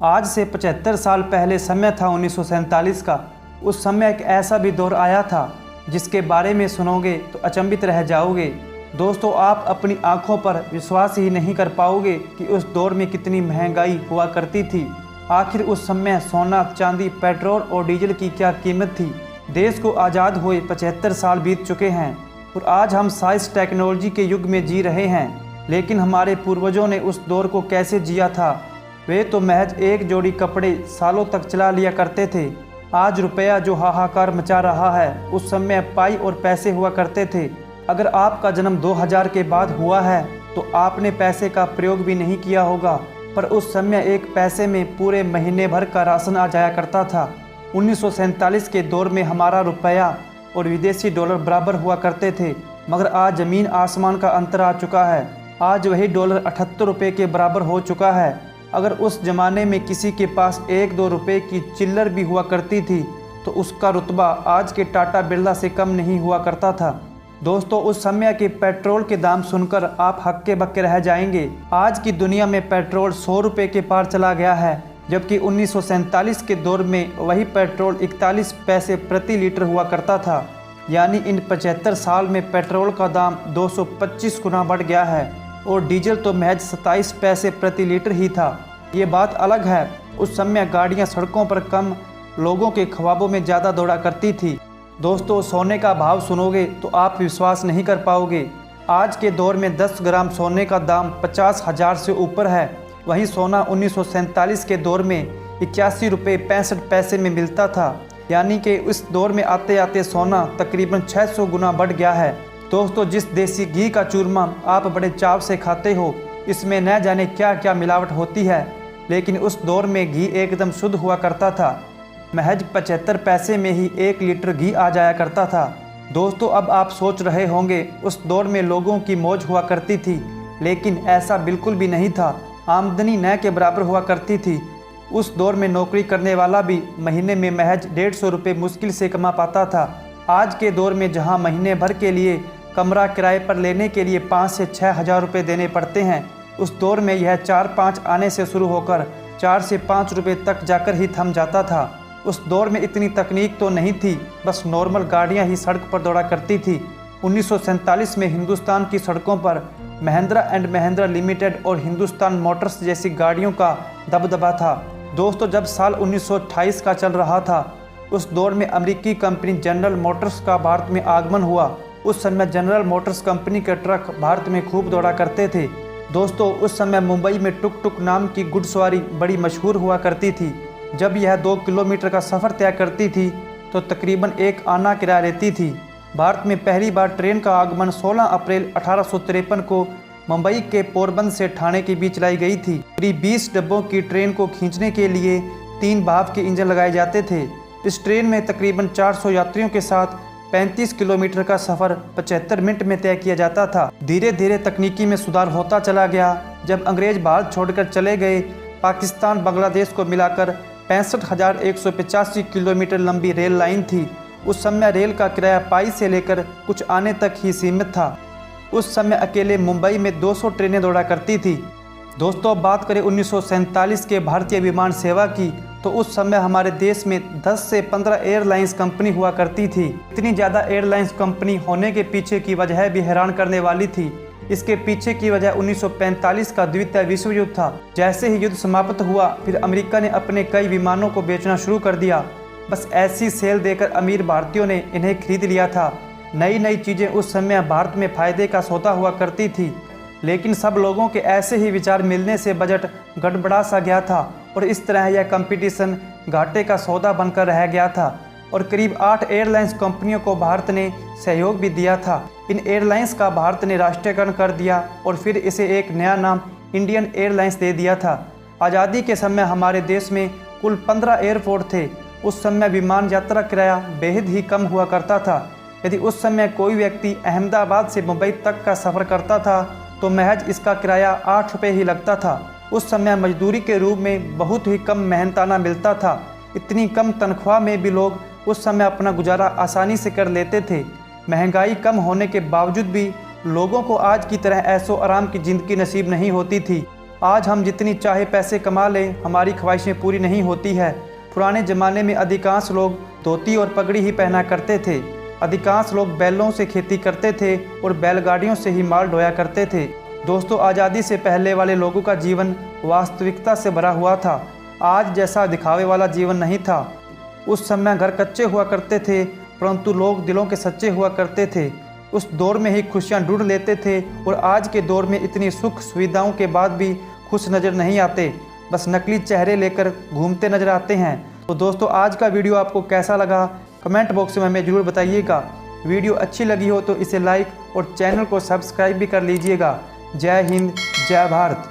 आज से 75 साल पहले समय था 1947 का। उस समय एक ऐसा भी दौर आया था जिसके बारे में सुनोगे तो अचंभित रह जाओगे। दोस्तों, आप अपनी आंखों पर विश्वास ही नहीं कर पाओगे कि उस दौर में कितनी महंगाई हुआ करती थी। आखिर उस समय सोना, चांदी, पेट्रोल और डीजल की क्या कीमत थी। देश को आज़ाद हुए 75 साल बीत चुके हैं और आज हम साइंस टेक्नोलॉजी के युग में जी रहे हैं। लेकिन हमारे पूर्वजों ने उस दौर को कैसे जिया था। वे तो महज एक जोड़ी कपड़े सालों तक चला लिया करते थे। आज रुपया जो हाहाकार मचा रहा है, उस समय पाई और पैसे हुआ करते थे। अगर आपका जन्म 2000 के बाद हुआ है तो आपने पैसे का प्रयोग भी नहीं किया होगा, पर उस समय एक पैसे में पूरे महीने भर का राशन आ जाया करता था। 1947 के दौर में हमारा रुपया और विदेशी डॉलर बराबर हुआ करते थे, मगर आज ज़मीन आसमान का अंतर आ चुका है। आज वही डॉलर 78 रुपये के बराबर हो चुका है। अगर उस ज़माने में किसी के पास 1-2 रुपये की चिल्लर भी हुआ करती थी तो उसका रुतबा आज के टाटा बिरला से कम नहीं हुआ करता था। दोस्तों, उस समय के पेट्रोल के दाम सुनकर आप हक्के बक्के रह जाएंगे। आज की दुनिया में पेट्रोल 100 रुपये के पार चला गया है, जबकि 1947 के दौर में वही पेट्रोल 41 पैसे प्रति लीटर हुआ करता था। यानी इन 75 साल में पेट्रोल का दाम 225 गुना बढ़ गया है और डीजल तो महज 27 पैसे प्रति लीटर ही था। ये बात अलग है, उस समय गाड़ियाँ सड़कों पर कम, लोगों के ख्वाबों में ज़्यादा दौड़ा करती थी। दोस्तों, सोने का भाव सुनोगे तो आप विश्वास नहीं कर पाओगे। आज के दौर में 10 ग्राम सोने का दाम 50,000 से ऊपर है। वहीं सोना 1947 के दौर में 81 रुपये 65 पैसे में मिलता था। यानी कि इस दौर में आते आते सोना तकरीबन 600 गुना बढ़ गया है। दोस्तों, जिस देसी घी का चूरमा आप बड़े चाव से खाते हो, इसमें न जाने क्या क्या मिलावट होती है, लेकिन उस दौर में घी एकदम शुद्ध हुआ करता था। महज 75 पैसे में ही 1 लीटर घी आ जाया करता था। दोस्तों, अब आप सोच रहे होंगे उस दौर में लोगों की मौज हुआ करती थी, लेकिन ऐसा बिल्कुल भी नहीं था। आमदनी न के बराबर हुआ करती थी। उस दौर में नौकरी करने वाला भी महीने में महज 150 रुपये मुश्किल से कमा पाता था। आज के दौर में जहां महीने भर के लिए कमरा किराए पर लेने के लिए 5 से 6 हज़ार रुपये देने पड़ते हैं, उस दौर में यह 4-5 आने से शुरू होकर 4 से 5 रुपये तक जाकर ही थम जाता था। उस दौर में इतनी तकनीक तो नहीं थी, बस नॉर्मल गाड़ियां ही सड़क पर दौड़ा करती थी। 1947 में हिंदुस्तान की सड़कों पर महिंद्रा एंड महिंद्रा लिमिटेड और हिंदुस्तान मोटर्स जैसी गाड़ियों का दबदबा था। दोस्तों, जब साल 1928 का चल रहा था, उस दौर में अमेरिकी कंपनी जनरल मोटर्स का भारत में आगमन हुआ। उस समय जनरल मोटर्स कंपनी के ट्रक भारत में खूब दौड़ा करते थे। दोस्तों, उस समय मुंबई में टुक टुक नाम की घुड़सवारी बड़ी मशहूर हुआ करती थी। जब यह 2 किलोमीटर का सफ़र तय करती थी तो तकरीबन 1 आना किराया लेती थी। भारत में पहली बार ट्रेन का आगमन 16 अप्रैल 1853 को मुंबई के पोरबंदर से ठाणे के बीच लाई गई थी। करीब 20 डब्बों की ट्रेन को खींचने के लिए 3 भाप के इंजन लगाए जाते थे। इस ट्रेन में तकरीबन 400 यात्रियों के साथ 35 किलोमीटर का सफ़र 75 मिनट में तय किया जाता था। धीरे धीरे तकनीकी में सुधार होता चला गया। जब अंग्रेज भारत छोड़कर चले गए, पाकिस्तान बांग्लादेश को मिलाकर 65,185 किलोमीटर लंबी रेल लाइन थी। उस समय रेल का किराया पाई से लेकर कुछ आने तक ही सीमित था। उस समय अकेले मुंबई में 200 ट्रेनें दौड़ा करती थी। दोस्तों, अब बात करें 1947 के भारतीय विमान सेवा की, तो उस समय हमारे देश में 10 से 15 एयरलाइंस कंपनी हुआ करती थी। इतनी ज़्यादा एयरलाइंस कंपनी होने के पीछे की वजह भी हैरान करने वाली थी। इसके पीछे की वजह 1945 का द्वितीय विश्व युद्ध था। जैसे ही युद्ध समाप्त हुआ, फिर अमेरिका ने अपने कई विमानों को बेचना शुरू कर दिया। बस ऐसी सेल देकर अमीर भारतीयों ने इन्हें खरीद लिया था। नई नई चीज़ें उस समय भारत में फ़ायदे का सौदा हुआ करती थी, लेकिन सब लोगों के ऐसे ही विचार मिलने से बजट गड़बड़ा सा गया था और इस तरह यह कंपटीशन घाटे का सौदा बनकर रह गया था। और करीब 8 एयरलाइंस कंपनियों को भारत ने सहयोग भी दिया था। इन एयरलाइंस का भारत ने राष्ट्रीयकरण कर दिया और फिर इसे एक नया नाम इंडियन एयरलाइंस दे दिया था। आज़ादी के समय हमारे देश में कुल 15 एयरपोर्ट थे। उस समय विमान यात्रा किराया बेहद ही कम हुआ करता था। यदि उस समय कोई व्यक्ति अहमदाबाद से मुंबई तक का सफ़र करता था तो महज इसका किराया 8 रुपये ही लगता था। उस समय मजदूरी के रूप में बहुत ही कम मेहनताना मिलता था। इतनी कम तनख्वाह में भी लोग उस समय अपना गुजारा आसानी से कर लेते थे। महंगाई कम होने के बावजूद भी लोगों को आज की तरह ऐशो आराम की ज़िंदगी नसीब नहीं होती थी। आज हम जितनी चाहे पैसे कमा लें, हमारी ख्वाहिशें पूरी नहीं होती है। पुराने ज़माने में अधिकांश लोग धोती और पगड़ी ही पहना करते थे। अधिकांश लोग बैलों से खेती करते थे और बैलगाड़ियों से ही माल ढोया करते थे। दोस्तों, आज़ादी से पहले वाले लोगों का जीवन वास्तविकता से भरा हुआ था। आज जैसा दिखावे वाला जीवन नहीं था। उस समय घर कच्चे हुआ करते थे, परंतु लोग दिलों के सच्चे हुआ करते थे। उस दौर में ही खुशियाँ ढूंढ लेते थे और आज के दौर में इतनी सुख सुविधाओं के बाद भी खुश नज़र नहीं आते, बस नकली चेहरे लेकर घूमते नजर आते हैं। तो दोस्तों, आज का वीडियो आपको कैसा लगा कमेंट बॉक्स में हमें ज़रूर बताइएगा। वीडियो अच्छी लगी हो तो इसे लाइक और चैनल को सब्सक्राइब भी कर लीजिएगा। जय हिंद, जय भारत।